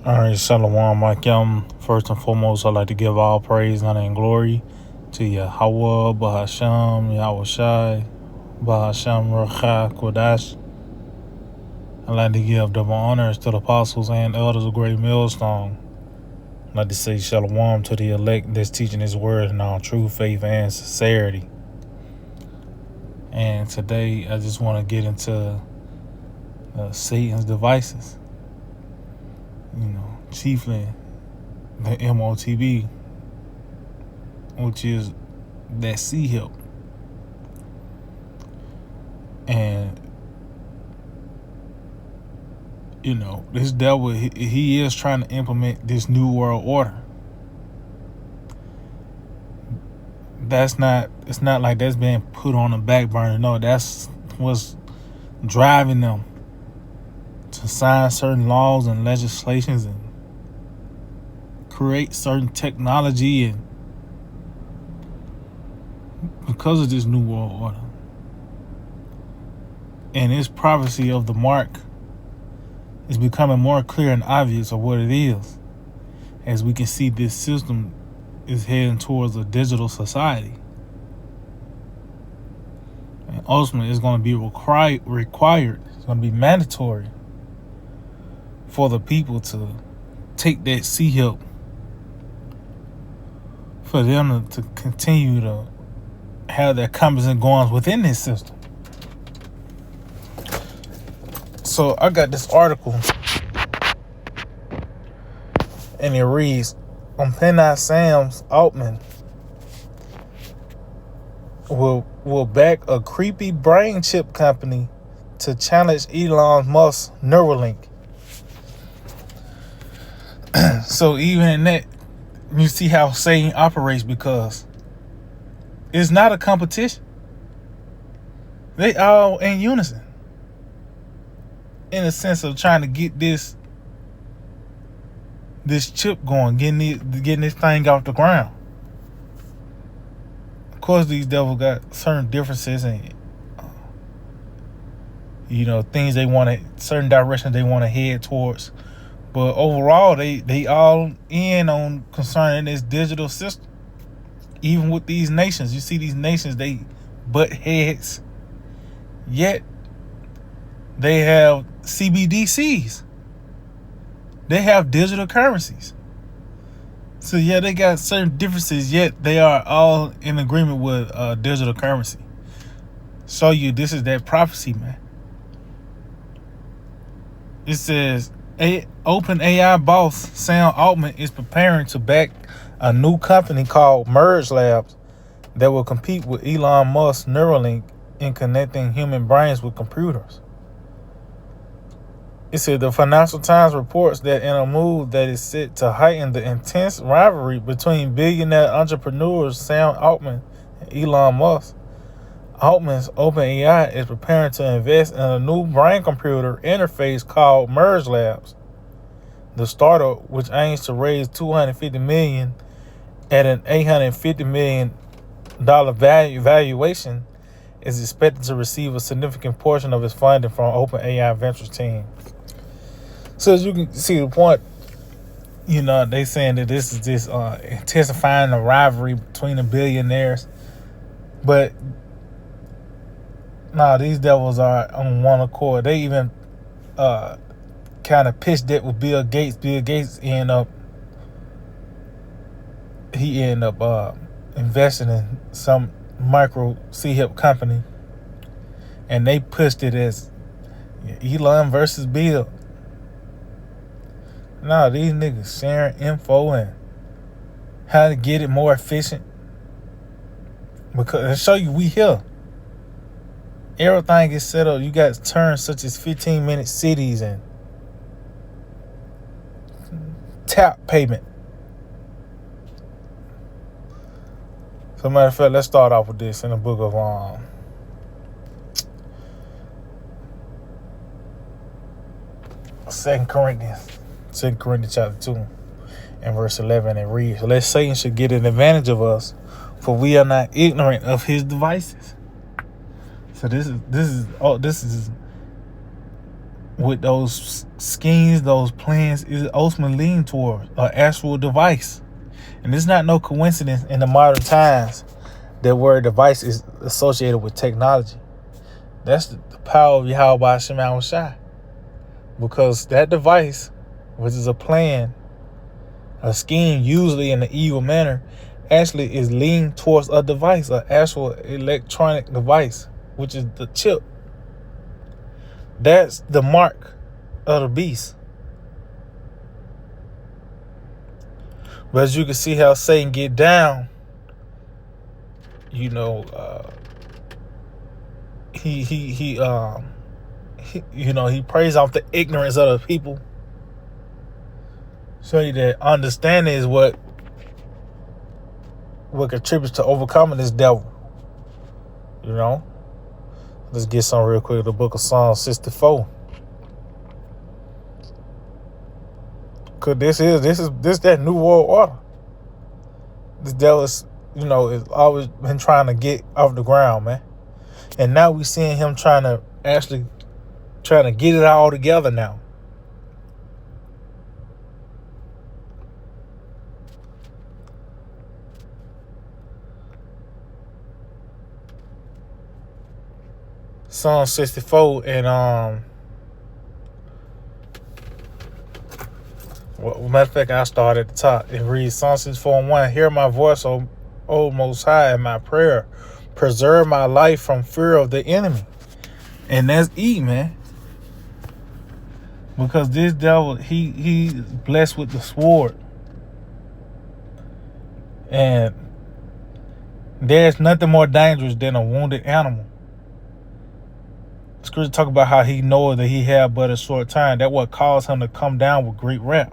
All right, Shalom, Makim. First and foremost, I'd like to give all praise, honor, and glory to Yahweh, Bahasham, Yahweh Shai, Bahasham, Racha, Kodash. I'd like to give double honors to the apostles and elders of Great Millstone. I'd like to say Shalom to the elect that's teaching His word in all true faith and sincerity. And today, I just want to get into Satan's devices. Chiefly the MOTB, which is that C-HIP. And, this devil, he is trying to implement this new world order. It's not like that's being put on the back burner. No, that's what's driving them to sign certain laws and legislations and create certain technology, and because of this new world order and its prophecy of the mark is becoming more clear and obvious of what it is, as we can see this system is heading towards a digital society, and ultimately it's going to be required, it's going to be mandatory for the people to take that C-HIP, for them to continue to have their comings and goings within this system. So I got this article, and it reads, Penai Sam's Altman will back a creepy brain chip company to challenge Elon Musk's Neuralink. So even in that, you see how Satan operates, because it's not a competition. They all in unison, in the sense of trying to get this chip going, getting this thing off the ground. Of course, these devils got certain differences and things they want to, certain directions they want to head towards. But overall, they all in on concerning this digital system. Even with these nations, you see these nations, they butt heads, yet they have CBDCs. They have digital currencies. So yeah, they got certain differences, yet they are all in agreement with digital currency. Show you this is that prophecy, man. It says OpenAI boss Sam Altman is preparing to back a new company called Merge Labs that will compete with Elon Musk's Neuralink in connecting human brains with computers. It said the Financial Times reports that in a move that is set to heighten the intense rivalry between billionaire entrepreneurs Sam Altman and Elon Musk, Altman's OpenAI is preparing to invest in a new brain-computer interface called Merge Labs. The startup, which aims to raise $250 million at an $850 million valuation, is expected to receive a significant portion of its funding from OpenAI Ventures team. So as you can see the point, they saying that this is intensifying the rivalry between the billionaires. But these devils are on one accord. They even kind of pitched it with Bill Gates. Bill Gates ended up investing in some micro C-HIP company, and they pushed it as Elon versus Bill. These niggas sharing info and how to get it more efficient. Because to show you we here. Everything is set up. You got terms such as 15-minute cities and tap payment. So matter of fact, let's start off with this in the book of 2 Corinthians chapter 2 and verse 11. It reads, lest Satan should get an advantage of us, for we are not ignorant of his devices. So this is with those schemes, those plans, is ultimately leading toward an actual device. And it's not no coincidence in the modern times that word device is associated with technology. That's the power of Yahweh Shema Shai. Because that device, which is a plan, a scheme, usually in an evil manner, actually is leaning towards a device, an actual electronic device, which is the chip. That's the mark of the beast. But as you can see how Satan get down, he preys off the ignorance of the people. Show you that understanding is what contributes to overcoming this devil. Let's get some real quick. The book of Psalm 64. Cause this that new world order. This devil is always been trying to get off the ground, man. And now we seeing him trying to get it all together now. Psalm 64 and matter of fact, I start at the top. It reads Psalm 64 and 1. Hear my voice, O Most High, in my prayer. Preserve my life from fear of the enemy. And that's man. Because this devil, he's blessed with the sword. And there's nothing more dangerous than a wounded animal. Scripture talk about how he knoweth that he had but a short time. That what caused him to come down with great wrath.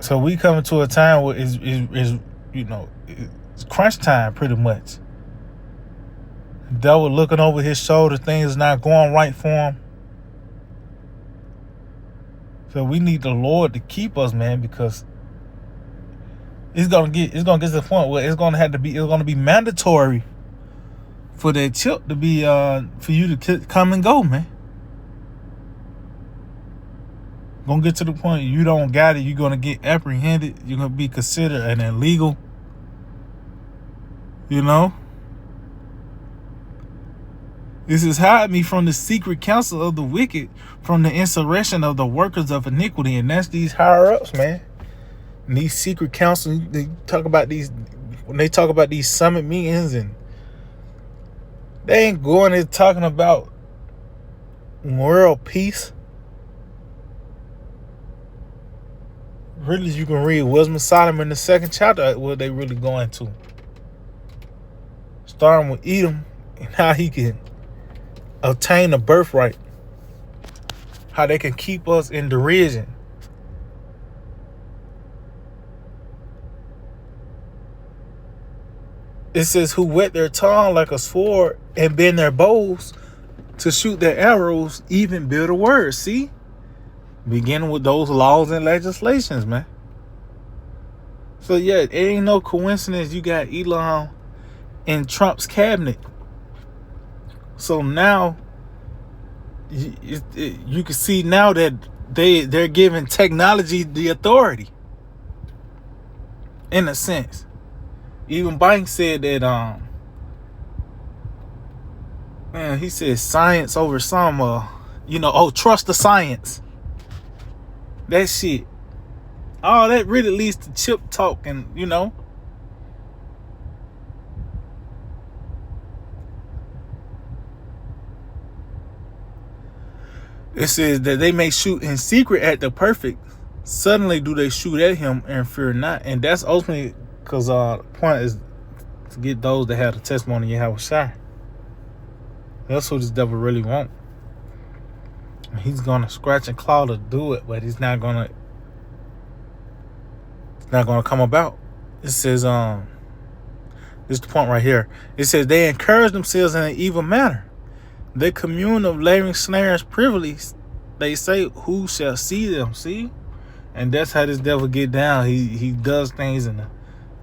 So we coming to a time where it's crunch time pretty much. The devil looking over his shoulder, things not going right for him. So we need the Lord to keep us, man, because it's gonna get to the point where it's gonna be mandatory for that chip to be for you to come and go, man. Gonna get to the point you don't got it, you're gonna get apprehended, you're gonna be considered an illegal. This is hide me from the secret counsel of the wicked, from the insurrection of the workers of iniquity. And that's these higher ups, man. And these secret councils, they talk about these, when they talk about these summit meetings, and they ain't going there talking about world peace. Really, you can read Wisdom of Solomon, the 2nd chapter, what they really going to. Starting with Edom and how he can obtain a birthright. How they can keep us in derision. It says, who wet their tongue like a sword and bend their bows to shoot their arrows, even bitter words. See? Beginning with those laws and legislations, man. So yeah, it ain't no coincidence you got Elon in Trump's cabinet. So now you can see now that they're giving technology the authority, in a sense. Even Biden said that he said science over some trust the science. That shit. All that really leads to chip talk, and it says that they may shoot in secret at the perfect. Suddenly do they shoot at him and fear not. And that's ultimately because the point is to get those that have the testimony of Yahweh Shai. That's what this devil really wants. He's gonna scratch and claw to do it, but it's not gonna come about. It says this is the point right here. It says they encourage themselves in an evil manner. They commune of laying snares privily. They say, who shall see them? See? And that's how this devil get down. He does things in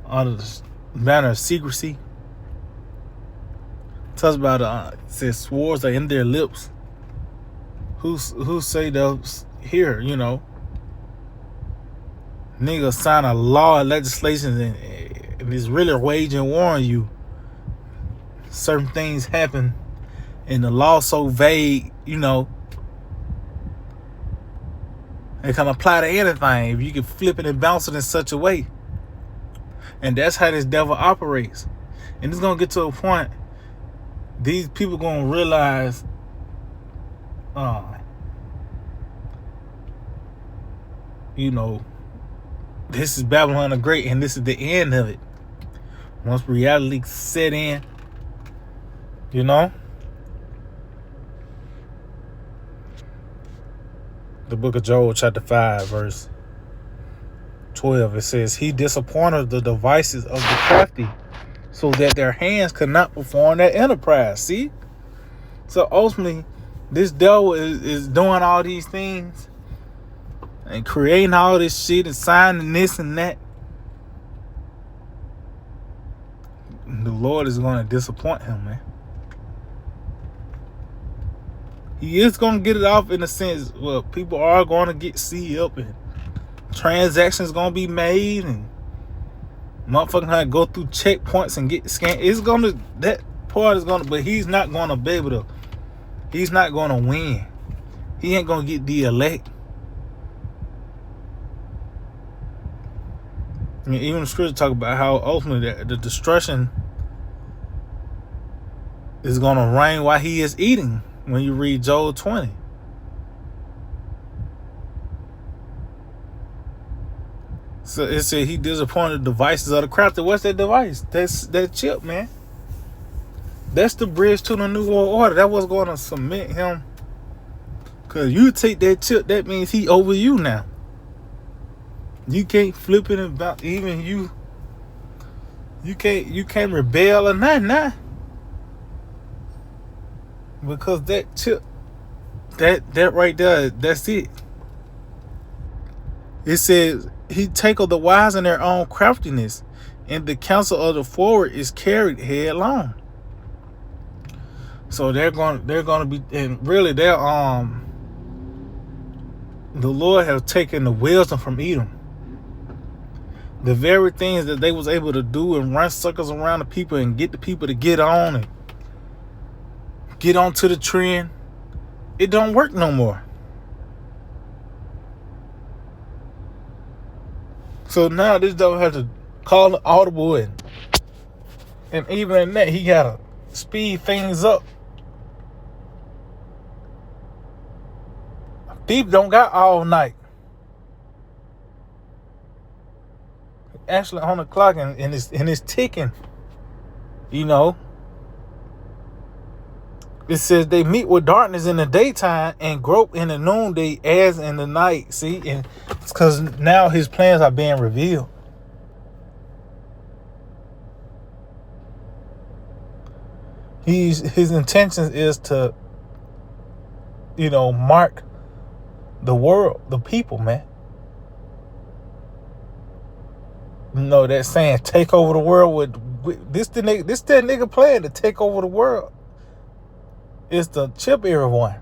under the manner of secrecy. Talks about it says swords are in their lips. Who say they'll hear? Niggas sign a law and legislation and it's really waging war on you. Certain things happen and the law so vague, it can apply to anything if you can flip it and bounce it in such a way. And that's how this devil operates. And it's going to get to a point, these people going to realize, this is Babylon the Great, and this is the end of it. Once reality set in, the book of Joel, chapter 5, verse 12, it says, he disappointed the devices of the crafty so that their hands could not perform their enterprise. See? So ultimately, this devil is doing all these things and creating all this shit and signing this and that. The Lord is going to disappoint him, man. He is going to get it off in a sense. Well, people are going to get sealed up and transactions going to be made and motherfucking going to go through checkpoints and get scanned. That part is going to, but he's not going to be able to, he's not going to win. He ain't going to get the elect. I mean, even the scripture talk about how ultimately the destruction is going to reign while he is eating when you read Joel 20. So it said he disappointed the devices of the crafty. What's that device? That's that chip, man. That's the bridge to the new world order. That was going to cement him. Because you take that chip, that means he over you now. You can't flip it about even you. You can't rebel or nothing now. Because that chip, that right there, that's it. It says he takeeth the wise in their own craftiness, and the counsel of the forward is carried headlong. So they're gonna be, and really the Lord has taken the wisdom from Edom. The very things that they was able to do and run suckers around the people and get the people to get on and get onto the trend, it don't work no more. So now this dog has to call an audible and even in that he gotta speed things up. People don't got all night. Actually on the clock and it's ticking. It says they meet with darkness in the daytime and grope in the noonday as in the night. See, and it's because now his plans are being revealed. His intentions is to, mark the world, the people, man. That saying, take over the world with this that nigga plan to take over the world. It's the chip era one.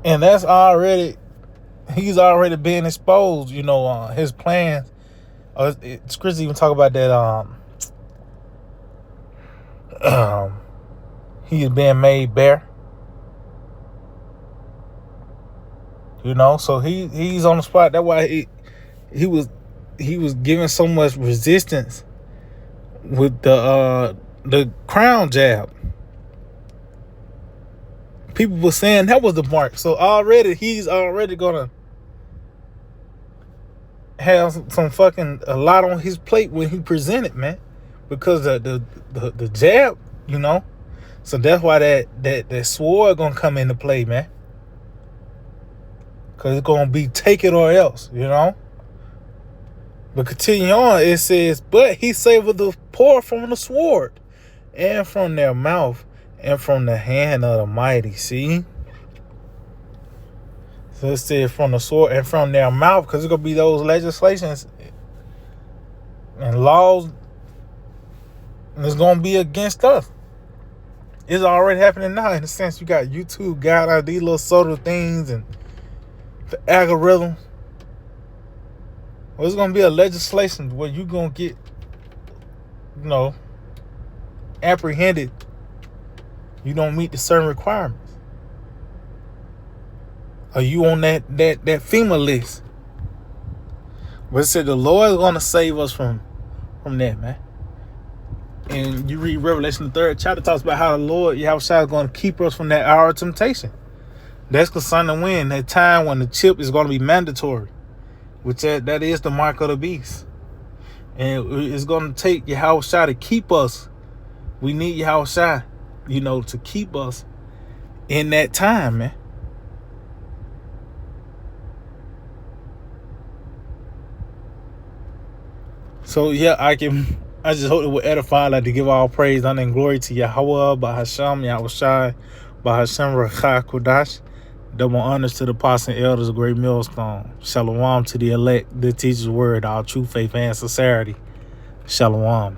And that's he's already been exposed, his plans. Chris even talk about that he is being made bare. So he's on the spot. That's why he was giving so much resistance with the crown jab. People were saying that was the mark. So he's already gonna have some fucking a lot on his plate when he presented, man, because the jab, So that's why that sword gonna come into play, man. Because it's going to be take it or else, But continue on, it says, but he saved the poor from the sword and from their mouth and from the hand of the mighty. See? So it says from the sword and from their mouth, because it's going to be those legislations and laws And it's going to be against us. It's already happening now. In a sense, you got YouTube got out these little subtle things and the algorithm. Well, it's going to be a legislation where you're going to get, apprehended. You don't meet the certain requirements. Are you on that FEMA list? But it said the Lord is going to save us from that, man. And you read Revelation, the 3rd chapter, talks about how the Lord, Yahushua, is going to keep us from that hour of temptation. That's concerning when? That time when the chip is going to be mandatory. Which that is the mark of the beast. And it's going to take Yahushua to keep us. We need Yahushua, to keep us in that time, man. So, yeah, I just hope it will edify. I'd like to give all praise, honor, and glory to Yahweh, Bahasham, Yahushua, Bahasham, Rakha, Kodash. Double honors to the apostles and elders of Great Millstone. Shalom to the elect, the teacher's word, our true faith and sincerity. Shalom.